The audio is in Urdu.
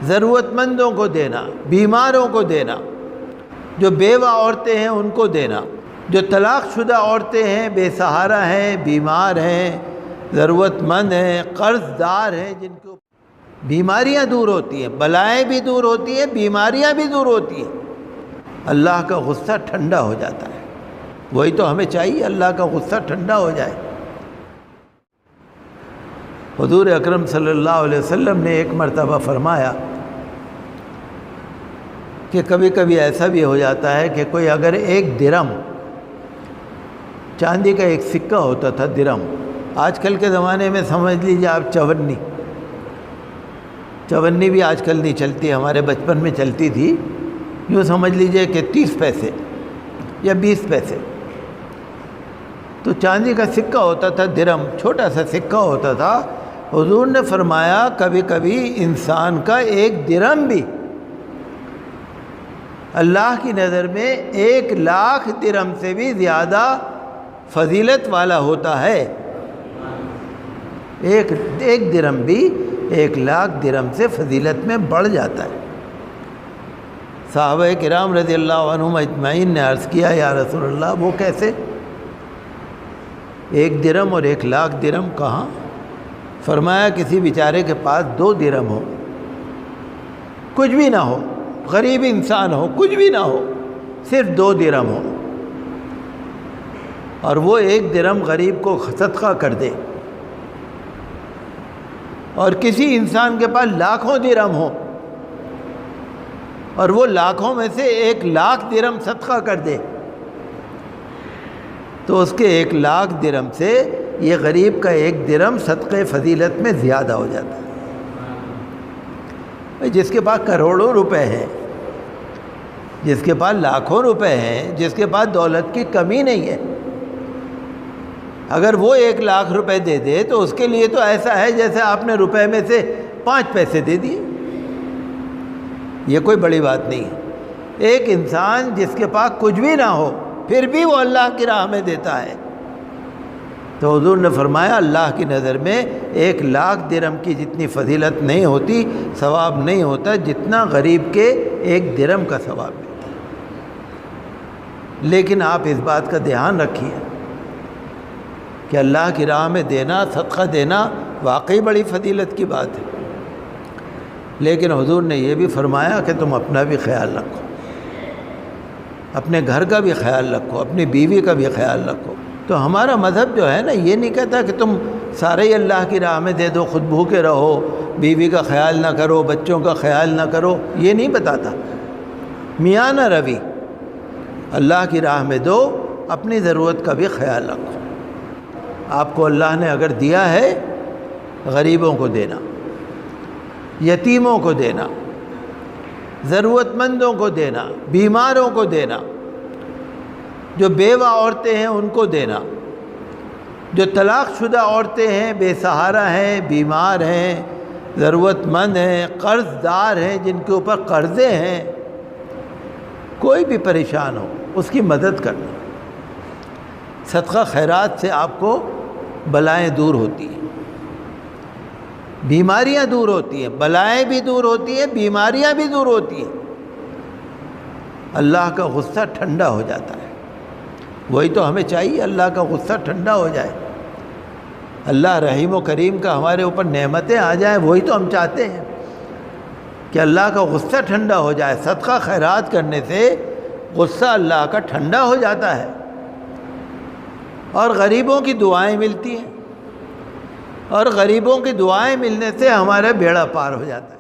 ضرورت مندوں کو دینا، بیماروں کو دینا، جو بیوہ عورتیں ہیں ان کو دینا، جو طلاق شدہ عورتیں ہیں، بے سہارا ہیں، بیمار ہیں، ضرورت مند ہیں، قرض دار ہیں، جن کو بیماریاں دور ہوتی ہیں، بلائیں بھی دور ہوتی ہیں، بیماریاں بھی دور ہوتی ہیں، اللہ کا غصہ ٹھنڈا ہو جاتا ہے۔ وہی تو ہمیں چاہیے، اللہ کا غصہ ٹھنڈا ہو جائے۔ حضور اکرم صلی اللہ علیہ وسلم نے ایک مرتبہ فرمایا کہ کبھی کبھی ایسا بھی ہو جاتا ہے کہ کوئی اگر ایک درم، چاندی کا ایک سکہ ہوتا تھا درم، آج کل کے زمانے میں سمجھ لیجیے آپ چونی بھی آج کل نہیں چلتی، ہمارے بچپن میں چلتی تھی، یوں سمجھ لیجیے کہ 30 پیسے یا 20 پیسے، تو چاندی کا سکہ ہوتا تھا درم، چھوٹا سا سکہ ہوتا تھا۔ حضور نے فرمایا کبھی کبھی انسان کا ایک درم بھی اللہ کی نظر میں 1,00,000 درم سے بھی زیادہ فضیلت والا ہوتا ہے۔ ایک درم بھی 1,00,000 درم سے فضیلت میں بڑھ جاتا ہے۔ صحابہ کرام رضی اللہ عنہم اجمعین نے عرض کیا یا رسول اللہ وہ کیسے؟ 1 درم اور 1,00,000 درم کہاں؟ فرمایا کسی بیچارے کے پاس 2 درم ہو، کچھ بھی نہ ہو، غریب انسان ہو، کچھ بھی نہ ہو، صرف 2 درم ہو، اور وہ 1 درم غریب کو صدقہ کر دے، اور کسی انسان کے پاس لاکھوں درم ہو اور وہ لاکھوں میں سے 1,00,000 درم صدقہ کر دے، تو اس کے 1,00,000 درم سے یہ غریب کا 1 درم صدقہ فضیلت میں زیادہ ہو جاتا ہے۔ جس کے پاس کروڑوں روپے ہیں، جس کے پاس لاکھوں روپے ہیں، جس کے پاس دولت کی کمی نہیں ہے، اگر وہ 1,00,000 روپے دے دے تو اس کے لیے تو ایسا ہے جیسے آپ نے روپے میں سے 5 پیسے دے دیے۔ یہ کوئی بڑی بات نہیں ہے۔ ایک انسان جس کے پاس کچھ بھی نہ ہو پھر بھی وہ اللہ کی راہ میں دیتا ہے، تو حضور نے فرمایا اللہ کی نظر میں 1,00,000 درم کی جتنی فضیلت نہیں ہوتی، ثواب نہیں ہوتا جتنا غریب کے 1 درم کا ثواب ملتا ہے۔ لیکن آپ اس بات کا دھیان رکھیے کہ اللہ کی راہ میں دینا، صدقہ دینا واقعی بڑی فضیلت کی بات ہے، لیکن حضور نے یہ بھی فرمایا کہ تم اپنا بھی خیال رکھو، اپنے گھر کا بھی خیال رکھو، اپنی بیوی کا بھی خیال رکھو۔ تو ہمارا مذہب جو ہے نا یہ نہیں کہتا کہ تم سارے ہی اللہ کی راہ میں دے دو، خود بھوکے رہو، بیوی کا خیال نہ کرو، بچوں کا خیال نہ کرو، یہ نہیں بتاتا۔ میانہ روی، اللہ کی راہ میں دو، اپنی ضرورت کا بھی خیال رکھو۔ آپ کو اللہ نے اگر دیا ہے، غریبوں کو دینا، یتیموں کو دینا، ضرورت مندوں کو دینا، بیماروں کو دینا، جو بیوہ عورتیں ہیں ان کو دینا، جو طلاق شدہ عورتیں ہیں، بے سہارا ہیں، بیمار ہیں، ضرورت مند ہیں، قرض دار ہیں، جن کے اوپر قرضے ہیں، کوئی بھی پریشان ہو اس کی مدد کرنا۔ صدقہ خیرات سے آپ کو بلائیں دور ہوتی ہیں، بیماریاں دور ہوتی ہیں، بلائیں بھی دور ہوتی ہیں، بیماریاں بھی دور ہوتی ہیں، اللہ کا غصہ ٹھنڈا ہو جاتا ہے۔ وہی تو ہمیں چاہیے، اللہ کا غصہ ٹھنڈا ہو جائے، اللہ رحیم و کریم کا ہمارے اوپر نعمتیں آ جائیں، وہی تو ہم چاہتے ہیں کہ اللہ کا غصہ ٹھنڈا ہو جائے۔ صدقہ خیرات کرنے سے غصہ اللہ کا ٹھنڈا ہو جاتا ہے، اور غریبوں کی دعائیں ملتی ہیں، اور غریبوں کی دعائیں ملنے سے ہمارا بیڑا پار ہو جاتا ہے۔